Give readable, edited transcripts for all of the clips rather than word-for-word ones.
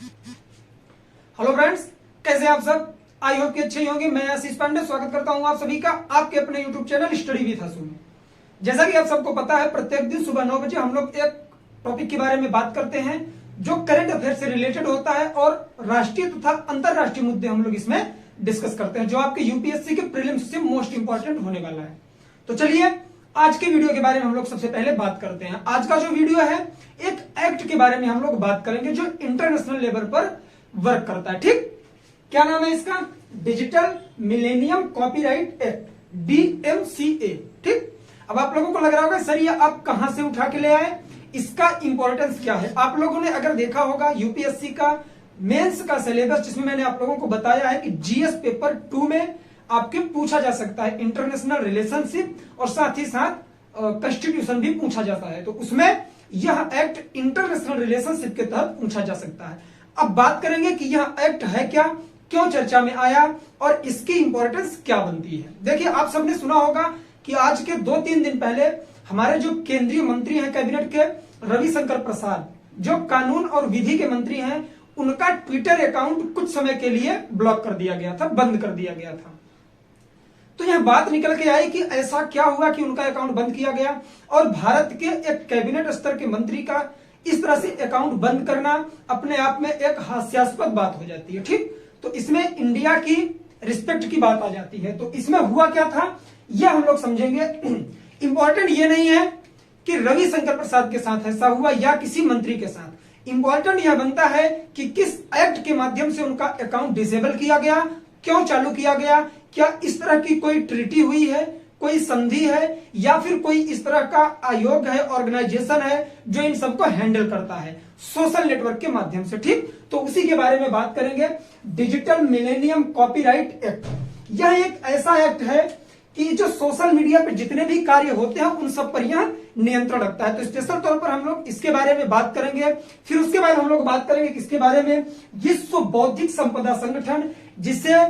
Hello friends, कैसे आप सब? आई होप कि अच्छे ही होंगे। मैं आशीष पांडे स्वागत करता हूं आप सभी का आपके अपने यूट्यूब चैनल स्टडी विद हसू में। जैसा कि आप सबको पता है, प्रत्येक दिन सुबह 9 बजे हम लोग एक टॉपिक के बारे में बात करते हैं जो करंट अफेयर से रिलेटेड होता है और राष्ट्रीय तथा अंतरराष्ट्रीय मुद्दे हम लोग इसमें डिस्कस करते हैं जो आपके यूपीएससी के प्रीलिम्स से मोस्ट इंपॉर्टेंट होने वाला है। तो चलिए आज के वीडियो के बारे में हम लोग सबसे पहले बात करते हैं। आज का जो वीडियो है एक एक्ट के बारे में हम लोग बात करेंगे जो इंटरनेशनल लेवल पर वर्क करता है। ठीक, क्या नाम है इसका? Digital millennium copyright act, DMCA। ठीक, अब आप लोगों को लग रहा होगा सर ये आप कहां से उठा के ले आए, इसका इंपॉर्टेंस क्या है? आप लोगों ने अगर देखा होगा यूपीएससी का मेंस का सिलेबस जिसमें मैंने आप लोगों को बताया है कि जीएस पेपर 2 में आपके पूछा जा सकता है इंटरनेशनल रिलेशनशिप और साथ ही साथ कॉन्स्टिट्यूशन भी पूछा जाता है, तो उसमें यह एक्ट इंटरनेशनल रिलेशनशिप के तहत पूछा जा सकता है। अब बात करेंगे कि यह एक्ट है क्या, क्यों चर्चा में आया और इसकी इंपॉर्टेंस क्या बनती है। देखिए, आप सबने सुना होगा कि आज के 2-3 दिन पहले हमारे जो केंद्रीय मंत्री हैं कैबिनेट के, रविशंकर प्रसाद, जो कानून और विधि के मंत्री हैं, उनका ट्विटर अकाउंट कुछ समय के लिए ब्लॉक कर दिया गया था, बंद कर दिया गया था। तो यह बात निकल के आई कि ऐसा क्या हुआ कि उनका अकाउंट बंद किया गया और भारत के एक कैबिनेट स्तर के मंत्री का इस तरह से अकाउंट बंद करना अपने आप में एक हास्यास्पद बात हो जाती है। ठीक, तो इसमें इंडिया की रिस्पेक्ट की बात आ जाती है। तो इसमें हुआ क्या था यह हम लोग समझेंगे। इंपॉर्टेंट ये नहीं है कि रविशंकर प्रसाद के साथ ऐसा हुआ या किसी मंत्री के साथ, इंपॉर्टेंट यह बनता है कि किस एक्ट के माध्यम से उनका अकाउंट डिसेबल किया गया, क्यों चालू किया गया, क्या इस तरह की कोई ट्रीटी हुई है, कोई संधि है या फिर कोई इस तरह का आयोग है, ऑर्गेनाइजेशन है जो इन सबको हैंडल करता है सोशल नेटवर्क के माध्यम से। ठीक, तो उसी के बारे में बात करेंगे। डिजिटल मिलेनियम कॉपीराइट एक्ट, यह एक ऐसा एक्ट है कि जो सोशल मीडिया पे जितने भी कार्य होते हैं उन सब पर यह नियंत्रण रखता है। तो स्पेशल तौर पर हम लोग इसके बारे में बात करेंगे। फिर उसके बाद हम लोग बात करेंगे किसके बारे में? विश्व बौद्धिक संपदा संगठन, जिसे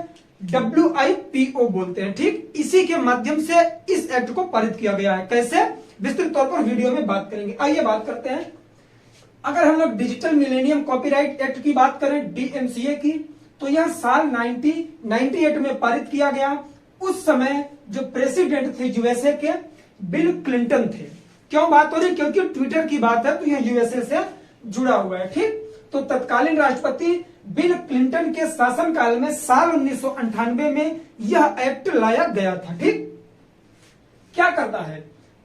WIPO बोलते हैं। ठीक, इसी के माध्यम से इस एक्ट को पारित किया गया है। कैसे, विस्तृत तौर पर वीडियो में बात करेंगे। आइए बात करते हैं। अगर हम लोग डिजिटल मिलेनियम कॉपीराइट एक्ट की बात करें, DMCA की, तो यह साल 1998 में पारित किया गया। उस समय जो प्रेसिडेंट थे यूएसए के, बिल क्लिंटन थे। क्यों बात हो रही? क्योंकि ट्विटर की बात है तो यह यूएसए से जुड़ा हुआ है। ठीक, तो तत्कालीन राष्ट्रपति बिल क्लिंटन के शासनकाल में साल 1998 में यह एक्ट लाया गया था। ठीक, क्या करता है?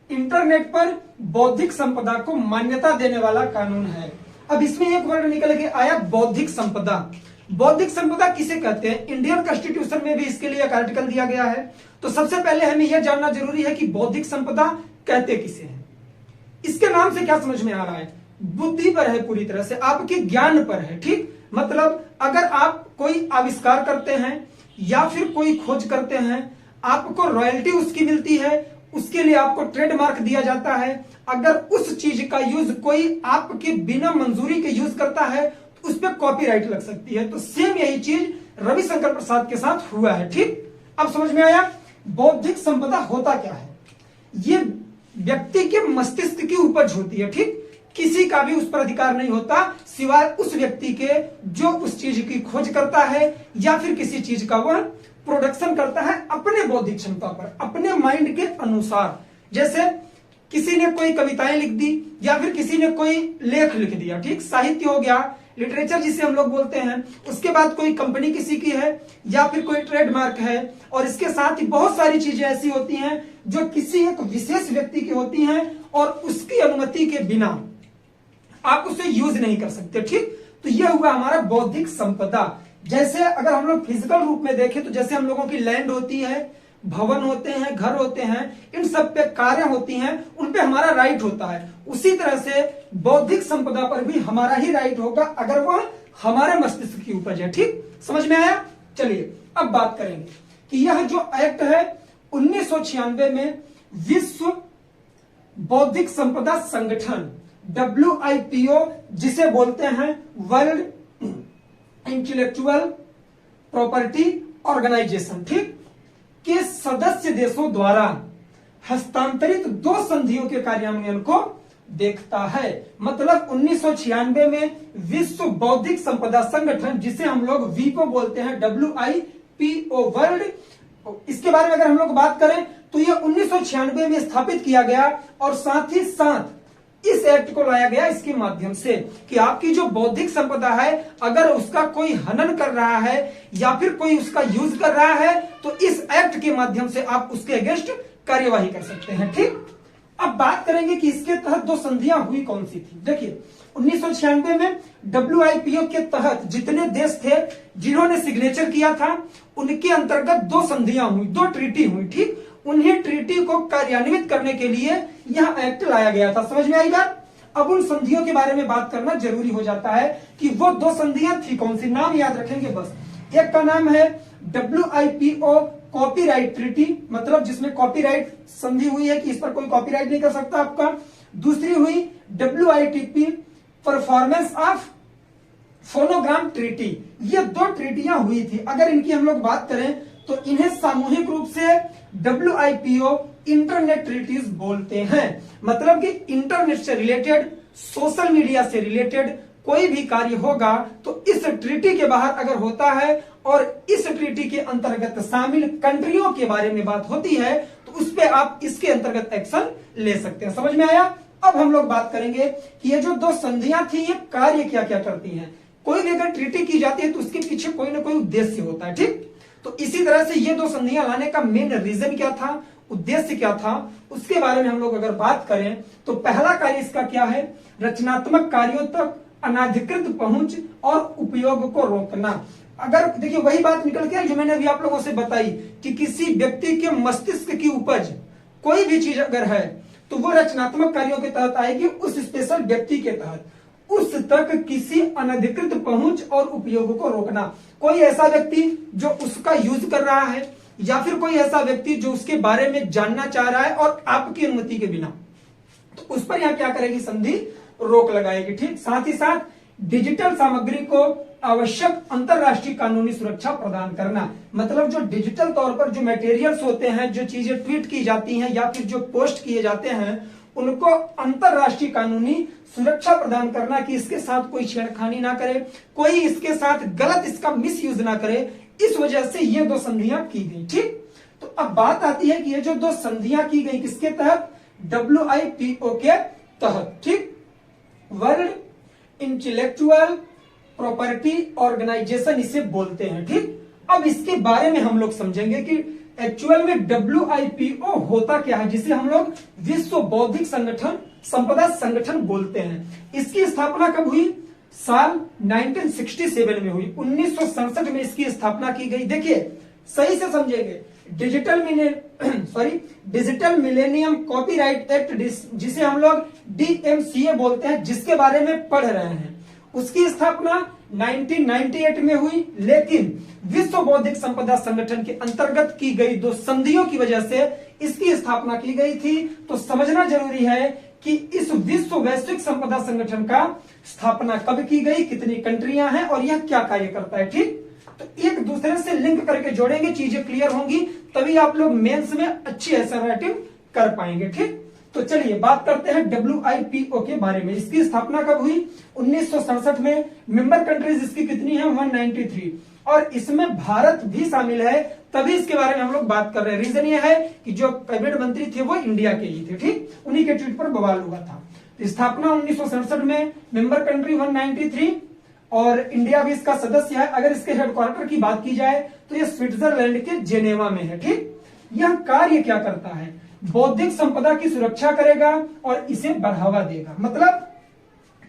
इंटरनेट पर बौद्धिक संपदा को मान्यता देने वाला कानून है। अब इसमें एक वर्ड निकल के आया, बौद्धिक संपदा। बौद्धिक संपदा किसे कहते हैं? इंडियन कॉन्स्टिट्यूशन में भी इसके लिए एक आर्टिकल दिया गया है। तो सबसे पहले हमें यह जानना जरूरी है कि बौद्धिक संपदा कहते किसे हैं। इसके नाम से क्या समझ में आ रहा है? बुद्धि पर है, पूरी तरह से आपके ज्ञान पर है। ठीक, मतलब अगर आप कोई आविष्कार करते हैं या फिर कोई खोज करते हैं, आपको रॉयल्टी उसकी मिलती है, उसके लिए आपको ट्रेडमार्क दिया जाता है। अगर उस चीज का यूज कोई आपके बिना मंजूरी के यूज करता है तो उस पर कॉपीराइट लग सकती है। तो सेम यही चीज रविशंकर प्रसाद के साथ हुआ है। ठीक, अब समझ में आया बौद्धिक संपदा होता क्या है? ये व्यक्ति के मस्तिष्क की उपज होती है। ठीक, किसी का भी उस पर अधिकार नहीं होता सिवाय उस व्यक्ति के जो उस चीज की खोज करता है या फिर किसी चीज का वह प्रोडक्शन करता है अपने बौद्धिक क्षमता पर, अपने माइंड के अनुसार। जैसे किसी ने कोई कविताएं लिख दी या फिर किसी ने कोई लेख लिख दिया। ठीक, साहित्य हो गया, लिटरेचर जिसे हम लोग बोलते हैं। उसके बाद कोई कंपनी किसी की है या फिर कोई ट्रेडमार्क है, और इसके साथ ही बहुत सारी चीजें ऐसी होती हैं जो किसी एक विशेष व्यक्ति की होती हैं और उसकी अनुमति के बिना आप उसे यूज नहीं कर सकते। ठीक, तो यह हुआ हमारा बौद्धिक संपदा। जैसे अगर हम लोग फिजिकल रूप में देखें तो जैसे हम लोगों की लैंड होती है, भवन होते हैं, घर होते हैं, इन सब पे कार्य होती हैं, उन पे हमारा राइट होता है। उसी तरह से बौद्धिक संपदा पर भी हमारा ही राइट होगा अगर वह हमारे मस्तिष्क की उपज है। ठीक, समझ में आया? चलिए अब बात करेंगे कि यह जो एक्ट है 1996 में विश्व बौद्धिक संपदा संगठन WIPO, जिसे बोलते हैं वर्ल्ड इंटेलेक्चुअल प्रॉपर्टी ऑर्गेनाइजेशन, ठीक, के सदस्य देशों द्वारा हस्तांतरित 2 संधियों के कार्यान्वयन को देखता है। मतलब 1996 में विश्व बौद्धिक संपदा संगठन, जिसे हम लोग वीपो बोलते हैं, WIPO वर्ल्ड, इसके बारे में अगर हम लोग बात करें तो यह 1996 में स्थापित किया गया और साथ ही साथ इस एक्ट को लाया गया इसके माध्यम से कि आपकी जो बौद्धिक संपदा है, अगर उसका कोई हनन कर रहा है या फिर कोई उसका यूज कर रहा है तो इस एक्ट के माध्यम से आप उसके अगेंस्ट कार्यवाही कर सकते हैं। ठीक, अब बात करेंगे कि इसके तहत दो संधियां हुई कौन सी थी। देखिए 1996 में WIPO के तहत जितने देश थे जिन्होंने सिग्नेचर किया था, उनके अंतर्गत दो संधियां हुई, दो ट्रीटी हुई। ठीक, उन्हें ट्रीटी को कार्यान्वित करने के लिए यह एक्ट लाया गया था। समझ में आई बात? अब उन संधियों के बारे में बात करना जरूरी हो जाता है कि वो दो संधियां थी कौन सी, नाम याद रखेंगे बस। एक का नाम है WIPO कॉपीराइट ट्रीटी, मतलब जिसमें कॉपीराइट संधि हुई है कि इस पर कोई कॉपीराइट नहीं कर सकता आपका। दूसरी हुई WITP performance of phonogram treaty. ये दो ट्रीटियां हुई थी। अगर इनकी हम लोग बात करें तो इन्हें सामूहिक रूप से WIPO इंटरनेट ट्रीटीज बोलते हैं। मतलब कि इंटरनेट से रिलेटेड, सोशल मीडिया से रिलेटेड कोई भी कार्य होगा तो इस ट्रीटी के बाहर अगर होता है और इस ट्रीटी के अंतर्गत शामिल कंट्रियों के बारे में बात होती है तो उस पर आप इसके अंतर्गत एक्शन ले सकते हैं। समझ में आया? अब हम लोग बात करेंगे कि ये जो दो संधियां थी ये कार्य क्या क्या करती हैं। कोई भी अगर ट्रीटी की जाती है तो उसके पीछे कोई ना कोई उद्देश्य होता है। ठीक, तो इसी तरह से ये दो संधियां लाने का मेन रीजन क्या था, उद्देश्य क्या था, उसके बारे में हम लोग अगर बात करें तो पहला कार्य इसका क्या है, रचनात्मक कार्यों तक अनाधिकृत पहुंच और उपयोग को रोकना। अगर देखिए वही बात निकल के जो मैंने अभी आप लोगों से बताई कि किसी व्यक्ति के मस्तिष्क की उपज कोई भी चीज अगर है तो वो रचनात्मक कार्यों के तहत आएगी, उस स्पेशल व्यक्ति के तहत। उस तक किसी अनधिकृत पहुंच और उपयोग को रोकना। कोई ऐसा व्यक्ति जो उसका यूज कर रहा है या फिर कोई ऐसा व्यक्ति जो उसके बारे में जानना चाह रहा है और आपकी अनुमति के बिना, तो उस पर यहां क्या करेगी, संधि रोक लगाएगी। ठीक, साथ ही साथ डिजिटल सामग्री को आवश्यक अंतरराष्ट्रीय कानूनी सुरक्षा प्रदान करना। मतलब जो डिजिटल तौर पर जो मटेरियल्स होते हैं, जो चीजें ट्वीट की जाती हैं या फिर जो पोस्ट किए जाते हैं, उनको अंतरराष्ट्रीय कानूनी सुरक्षा प्रदान करना कि इसके साथ कोई छेड़खानी ना करे, कोई इसके साथ गलत इसका मिसयूज ना करे। इस वजह से ये दो संधियां की गई। ठीक, तो अब बात आती है कि ये जो दो संधियां की गई किसके तहत, WIPO के तहत। ठीक, वर्ल्ड इंटेलेक्चुअल प्रॉपर्टी ऑर्गेनाइजेशन इसे बोलते हैं। ठीक, अब इसके बारे में हम लोग समझेंगे कि एक्चुअल में WIPO होता क्या है, जिसे हम लोग विश्व बौद्धिक संगठन संपदा संगठन बोलते हैं। इसकी स्थापना कब हुई, साल 1967 में हुई। 1967 में इसकी स्थापना की गई। देखिए सही से समझेंगे, डिजिटल मिलेनियम कॉपीराइट एक्ट, जिसे हम लोग DMCA बोलते हैं, जिसके बारे में पढ़ रहे हैं, उसकी स्थापना 1998 में हुई। लेकिन विश्व बौद्धिक संपदा संगठन के अंतर्गत की गई दो संधियों की वजह से इसकी स्थापना की गई थी। तो समझना जरूरी है कि इस विश्व वैश्विक संपदा संगठन का स्थापना कब की गई, कितनी कंट्रियां हैं और यह क्या कार्य करता है। ठीक, तो एक दूसरे से लिंक करके जोड़ेंगे, चीजें क्लियर होंगी, तभी आप लोग मेंस में अच्छी आंसर राइटिंग कर पाएंगे। ठीक, तो चलिए बात करते हैं WIPO के बारे में। इसकी स्थापना कब हुई, 1967 में। मेंबर कंट्रीज इसकी कितनी है, 193, और इसमें भारत भी शामिल है, तभी इसके बारे में हम लोग बात कर रहे हैं। रीजन ये है कि जो कैबिनेट मंत्री थे वो इंडिया के ही थे। ठीक, उन्हीं के ट्वीट पर बवाल हुआ था। स्थापना 1967 में, मेंबर कंट्री 193 और इंडिया भी इसका सदस्य है। अगर इसके हेडक्वार्टर की बात की जाए तो यह स्विट्जरलैंड के जेनेवा में है। ठीक, यह कार्य क्या करता है, बौद्धिक संपदा की सुरक्षा करेगा और इसे बढ़ावा देगा। मतलब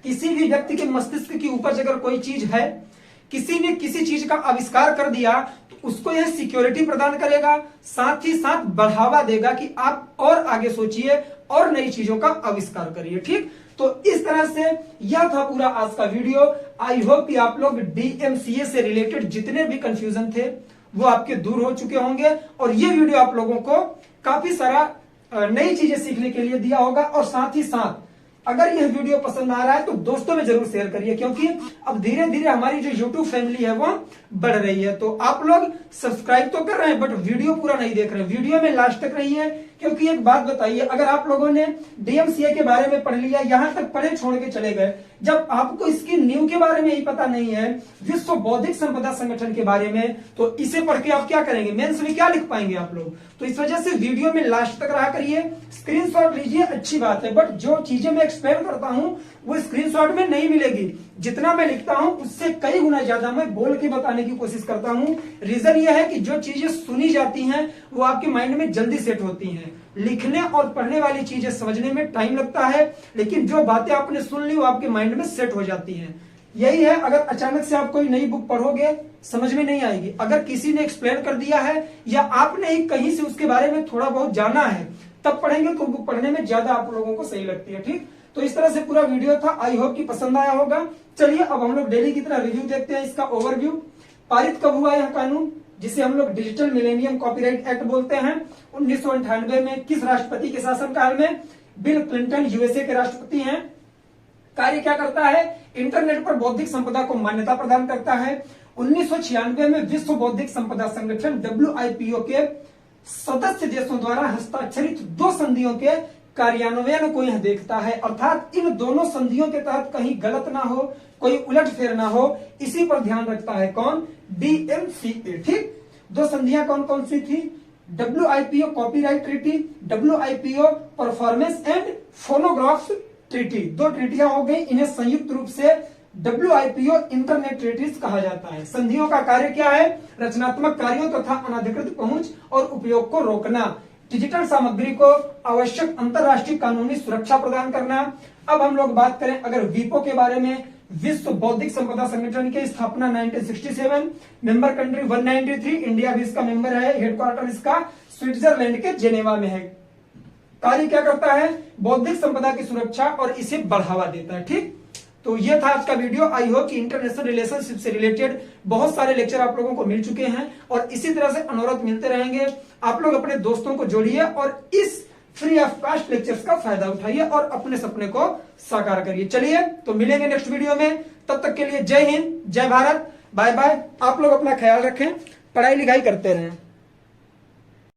किसी भी व्यक्ति के मस्तिष्क की उपज अगर कोई चीज है, किसी ने किसी चीज का आविष्कार कर दिया तो उसको यह सिक्योरिटी प्रदान करेगा, साथ ही साथ बढ़ावा देगा कि आप और आगे सोचिए और नई चीजों का आविष्कार करिए। ठीक, तो इस तरह से यह था पूरा आज का वीडियो। आई होप कि आप लोग DMCA से रिलेटेड जितने भी कंफ्यूजन थे वो आपके दूर हो चुके होंगे और ये वीडियो आप लोगों को काफी सारा नई चीजें सीखने के लिए दिया होगा। और साथ ही साथ अगर यह वीडियो पसंद आ रहा है तो दोस्तों में जरूर शेयर करिए, क्योंकि अब धीरे धीरे हमारी जो YouTube फैमिली है वो बढ़ रही है। तो आप लोग सब्सक्राइब तो कर रहे हैं बट वीडियो पूरा नहीं देख रहे हैं। वीडियो में लास्ट तक रहिए, क्योंकि एक बात बताइए, अगर आप लोगों ने डीएमसीए के बारे में पढ़ लिया, यहां तक पढ़े छोड़ के चले गए, जब आपको इसकी नींव के बारे में ही पता नहीं है, विश्व बौद्धिक संपदा संगठन के बारे में, तो इसे पढ़ के आप क्या करेंगे, मेंस में क्या लिख पाएंगे आप लोग। तो इस वजह से वीडियो में लास्ट तक रहा करिए, स्क्रीनशॉट लीजिए, अच्छी बात है, बट जो चीजें मैं एक्सप्लेन करता हूं वो स्क्रीनशॉट में नहीं मिलेगी। जितना मैं लिखता हूं उससे कई गुना ज्यादा मैं बोल के बताने की कोशिश करता हूं। रीजन यह है कि जो चीजें सुनी जाती हैं वो आपके माइंड में जल्दी सेट होती हैं। लिखने और पढ़ने वाली चीजें समझने में टाइम लगता है, लेकिन जो बातें आपने सुन ली वो आपके माइंड में सेट हो जाती हैं। यही है, अगर अचानक से आप कोई नई बुक पढ़ोगे समझ में नहीं आएगी। अगर किसी ने एक्सप्लेन कर दिया है या आपने ही कहीं से उसके बारे में थोड़ा बहुत जाना है तब पढ़ेंगे तो बुक पढ़ने में ज्यादा आप लोगों को सही लगती है। ठीक, तो इस तरह से पूरा वीडियो था, आई होप कि पसंद आया होगा। चलिए अब हम लोग डेली की तरह रिव्यू देखते हैं। इसका ओवरव्यू, पारित कब हुआ यह कानून, जिसे हम लोग डिजिटल मिलेनियम कॉपीराइट एक्ट बोलते हैं, 1998 में। किस राष्ट्रपति के शासनकाल में, बिल क्लिंटन यूएसए के राष्ट्रपति हैं। कार्य क्या करता है, इंटरनेट पर बौद्धिक संपदा को मान्यता प्रदान करता है। 1996 में विश्व बौद्धिक संपदा संगठन WIPO के सदस्य देशों द्वारा हस्ताक्षरित 2 संधियों के कार्यान्वयन को यह देखता है, अर्थात इन दोनों संधियों के तहत कहीं गलत ना हो, कोई उलटफेर ना हो, इसी पर ध्यान रखता है कौन, DMCA। ठीक, 2 संधियां कौन कौन सी थी, WIPO copyright treaty, WIPO performance and phonographs treaty. 2 ट्रीटियां हो गई, इन्हें संयुक्त रूप से WIPO इंटरनेट ट्रीटीज कहा जाता है। संधियों का कार्य क्या है, रचनात्मक कार्यों तथा अनधिकृत पहुंच और उपयोग को रोकना, डिजिटल सामग्री को आवश्यक अंतरराष्ट्रीय कानूनी सुरक्षा प्रदान करना। अब हम लोग बात करें अगर वीपो के बारे में, विश्व बौद्धिक संपदा संगठन की स्थापना 1967, मेंबर कंट्री 193, इंडिया भी इसका मेंबर है, हेडक्वार्टर इसका स्विट्जरलैंड के जेनेवा में है। कार्य क्या करता है, बौद्धिक संपदा की सुरक्षा और इसे बढ़ावा देता है। ठीक, तो ये था आज का वीडियो। आई होप कि इंटरनेशनल रिलेशनशिप से रिलेटेड बहुत सारे लेक्चर आप लोगों को मिल चुके हैं और इसी तरह से अनवरत मिलते रहेंगे। आप लोग अपने दोस्तों को जोड़िए और इस फ्री ऑफ कॉस्ट लेक्चर्स का फायदा उठाइए और अपने सपने को साकार करिए। चलिए तो मिलेंगे नेक्स्ट वीडियो में, तब तक के लिए जय हिंद, जय भारत, बाय बाय। आप लोग अपना ख्याल रखें, पढ़ाई लिखाई करते रहें।